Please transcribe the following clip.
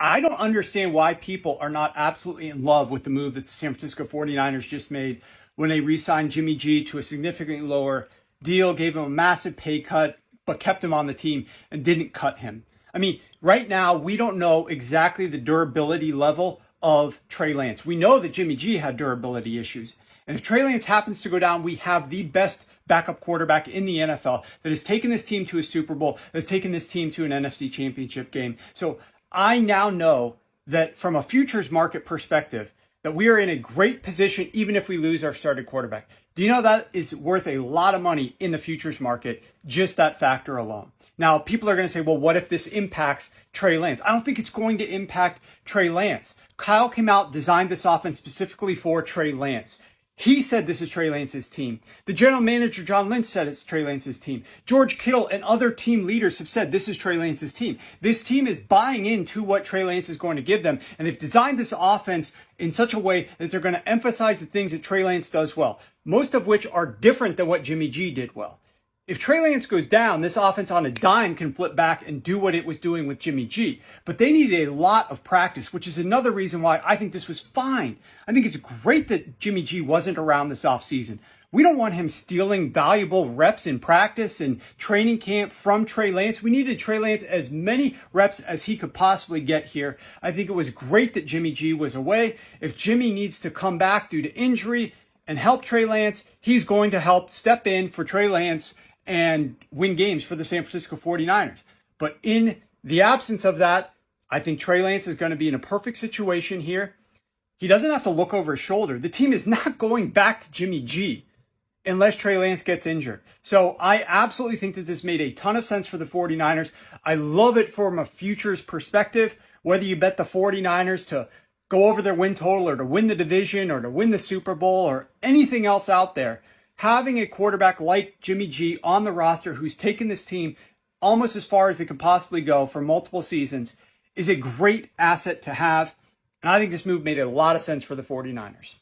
I don't understand why people are not absolutely in love with the move that the San Francisco 49ers just made when they re-signed Jimmy G to a significantly lower deal, gave him a massive pay cut, but kept him on the team and didn't cut him. I mean, right now, we don't know exactly the durability level of Trey Lance. We know that Jimmy G had durability issues. And if Trey Lance happens to go down, we have the best backup quarterback in the NFL that has taken this team to a Super Bowl, that has taken this team to an NFC championship game. So I now know that from a futures market perspective, that we are in a great position even if we lose our starting quarterback. Do you know that is worth a lot of money in the futures market, just that factor alone? Now, people are going to say, well, what if this impacts Trey Lance? I don't think it's going to impact Trey Lance. Kyle came out, designed this offense specifically for Trey Lance. He said this is Trey Lance's team. The general manager, John Lynch, said it's Trey Lance's team. George Kittle and other team leaders have said this is Trey Lance's team. This team is buying into what Trey Lance is going to give them, and they've designed this offense in such a way that they're going to emphasize the things that Trey Lance does well, most of which are different than what Jimmy G did well. If Trey Lance goes down, this offense on a dime can flip back and do what it was doing with Jimmy G. But they needed a lot of practice, which is another reason why I think this was fine. I think it's great that Jimmy G wasn't around this offseason. We don't want him stealing valuable reps in practice and training camp from Trey Lance. We needed Trey Lance as many reps as he could possibly get here. I think it was great that Jimmy G was away. If Jimmy needs to come back due to injury and help Trey Lance, he's going to help step in for Trey Lance and win games for the San Francisco 49ers. But in the absence of that, I think Trey Lance is going to be in a perfect situation here. He doesn't have to look over his shoulder. The team is not going back to Jimmy G unless Trey Lance gets injured. So I absolutely think that this made a ton of sense for the 49ers. I love it from a futures perspective, whether you bet the 49ers to go over their win total or to win the division or to win the Super Bowl or anything else out there. Having a quarterback like Jimmy G on the roster who's taken this team almost as far as they can possibly go for multiple seasons is a great asset to have. And I think this move made a lot of sense for the 49ers.